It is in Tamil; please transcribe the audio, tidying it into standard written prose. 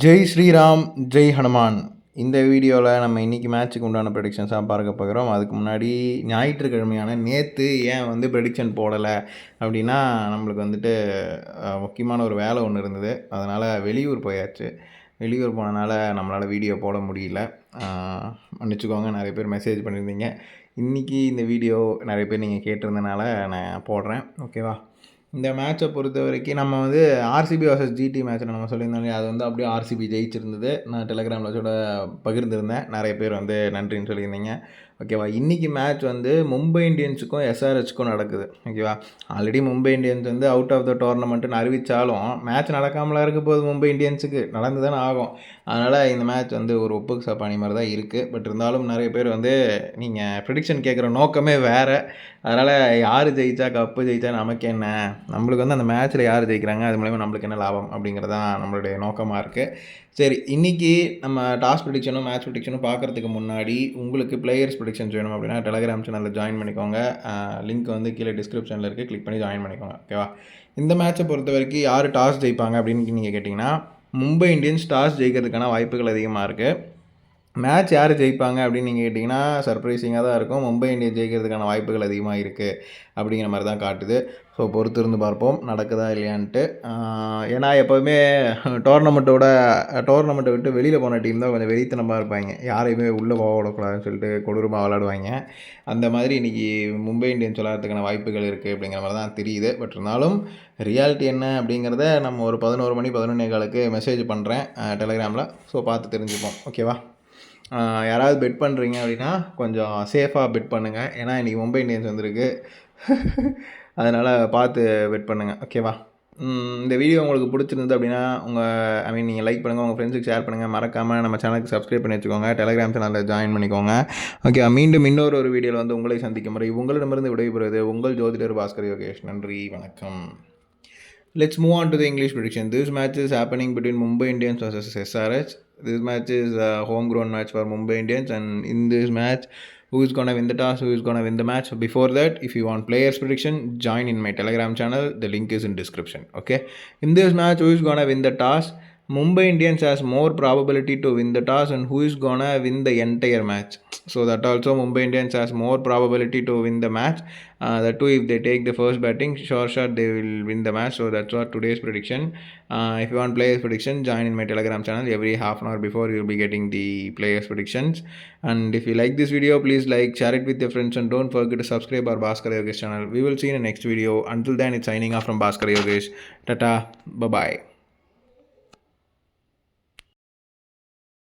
ஜெய் ஸ்ரீராம், ஜெய் ஹனுமான். இந்த வீடியோவில் நம்ம இன்றைக்கி மேட்ச்சுக்கு உண்டான ப்ரெடிக்ஷன்ஸாக பார்க்க போகிறோம். அதுக்கு முன்னாடி ஞாயிற்றுக்கிழமையான நேற்று ஏன் ப்ரெடிக்ஷன் போடலை அப்படின்னா, நம்மளுக்கு முக்கியமான ஒரு வேலை ஒன்று இருந்தது. அதனால் வெளியூர் போயாச்சு. வெளியூர் போனனால நம்மளால் வீடியோ போட முடியல. மன்னிச்சுக்கோங்க, நிறைய பேர் மெசேஜ் பண்ணியிருந்தீங்க. இன்றைக்கி இந்த வீடியோ நிறைய பேர் நீங்கள் கேட்டிருந்தனால நான் போடுறேன். ஓகேவா? இந்த மேட்சை பொறுத்த வரைக்கும் நம்ம ஆர்சிபி வர்சஸ் ஜிடி மேட்ச்சில் நம்ம சொல்லியிருந்தோம் இல்லையா, அது அப்படியே ஆர்சிபி ஜெயிச்சிருந்தது. நான் டெலகிராமில் கூட பகிர்ந்துருந்தேன். நிறைய பேர் நன்றின்னு சொல்லியிருந்தீங்க. ஓகேவா? இன்றைக்கி மேட்ச் மும்பை இந்தியன்ஸுக்கும் எஸ்ஆர்ஹெச்சுக்கும் நடக்குது. ஓகேவா? Already Mumbai Indians out of the டோர்னமெண்ட்டுன்னு அறிவித்தாலும் மேட்ச் நடக்காமலாம் இருக்க போது மும்பை இந்தியன்ஸுக்கு நடந்து தானே ஆகும். அதனால் இந்த மேட்ச் ஒரு ஒப்புக்கு சப்பானி மாதிரி தான் இருக்குது. பட் இருந்தாலும் நிறைய பேர் நீங்கள் ப்ரெடிக்ஷன் கேட்குற நோக்கமே வேறு. அதனால் யார் ஜெயித்தா கப்பு ஜெயித்தா நமக்கு என்ன, நம்மளுக்கு அந்த மேட்ச்சில் யார் ஜெயிக்கிறாங்க அது மூலயமா நம்மளுக்கு என்ன லாபம் அப்படிங்கிறது தான் நம்மளுடைய நோக்கமாக இருக்குது. சரி, இன்றைக்கி நம்ம டாஸ் ப்ரெடிக்ஷனும் மேட்ச் ப்ரெடிக்ஷனும் பார்க்குறதுக்கு முன்னாடி உங்களுக்கு பிளேயர்ஸ் ப்ரெடிக்ஷன்ஸ் வேணும் அப்படின்னா டெலகிராம் சேனலில் ஜாயின் பண்ணிக்கோங்க. லிங்க் கீழே டிஸ்கிரிப்ஷனில் இருக்குது, கிளிக் பண்ணி ஜாயின் பண்ணிக்கோங்க. ஓகேவா? இந்த மேட்ச்சை பொறுத்த வரைக்கும் யார் டாஸ் ஜெயிப்பாங்க அப்படின்னு நீங்கள் கேட்டிங்கன்னா, மும்பை இந்தியன்ஸ் டாஸ் ஜெயிக்கிறதுக்கான வாய்ப்புகள் அதிகமாக இருக்குது. மேட்ச் யார் ஜெயிப்பாங்க அப்படின்னு நீங்கள் கேட்டிங்கன்னா சர்ப்ரைசிங்காக தான் இருக்கும். மும்பை இந்தியன்ஸ் ஜெயிக்கிறதுக்கான வாய்ப்புகள் அதிகமாக இருக்குது அப்படிங்கிற மாதிரி தான் காட்டுது. ஸோ பொறுத்து இருந்து பார்ப்போம் நடக்குதா இல்லையான்ட்டு. ஏன்னா எப்போதுமே டோர்னமெண்ட்டை விட்டு வெளியில் போன டீம் தான் கொஞ்சம் வெறித்தனமாக இருப்பாங்க. யாரையுமே உள்ளே போக விடக்கூடாதுன்னு சொல்லிட்டு கொடூரமாக விளாடுவாங்க. அந்த மாதிரி இன்றைக்கி மும்பை இந்தியன்ஸ் விளாட்றதுக்கான வாய்ப்புகள் இருக்குது அப்படிங்கிற மாதிரி தான் தெரியுது. பட் இருந்தாலும் ரியாலிட்டி என்ன அப்படிங்கிறத நம்ம ஒரு 11 மணி 11:15க்கு மெசேஜ் பண்ணுறேன் டெலகிராமில். ஸோ பார்த்து தெரிஞ்சுப்போம். ஓகேவா? யாராவது பெட் பண்ணுறீங்க அப்படின்னா கொஞ்சம் சேஃபாக பெட் பண்ணுங்கள். ஏன்னா இன்றைக்கி மும்பை இந்தியன்ஸ் வந்திருக்கு. அதனால் பார்த்து பெட் பண்ணுங்கள். ஓகேவா? இந்த வீடியோ உங்களுக்கு பிடிச்சிருந்தது அப்படின்னா நீங்கள் லைக் பண்ணுங்கள், உங்கள் ஃப்ரெண்ட்ஸுக்கு ஷேர் பண்ணுங்கள். மறக்காமல் நம்ம சேனலுக்கு சப்ஸ்கிரைப் பண்ணி வச்சுக்கோங்க. டெலகிராம் சேனலில் ஜாயின் பண்ணிக்கோங்க. ஓகே, மீண்டும் இன்னொரு வீடியோவில் உங்களை சந்திக்கும் முறை உங்களிடமிருந்து விடைபெறுவது உங்கள் ஜோதிடர் பாஸ்கர் யோகேஷ். நன்றி, வணக்கம். Let's move on to the English prediction. This match is happening between Mumbai Indians versus SRH. This match is a homegrown match for Mumbai Indians, and in this match, who is going to win the toss, who is going to win the match? Before that, if you want players prediction, join in my Telegram channel. The link is in description. Okay. In this match, who is going to win the toss? Mumbai Indians has more probability to win the toss, and who is going to win the entire match? So that also Mumbai Indians has more probability to win the match. That too, if they take the first batting, sure they will win the match. So that's what today's prediction. If you want players prediction, join in my Telegram channel. Every half an hour before, you'll be getting the players predictions. And if you like this video, please like, share it with your friends, and don't forget to subscribe our Bhaskar Yogesh channel. We will see you in the next video. Until then, it's signing off from Bhaskar Yogesh. Tata, bye bye.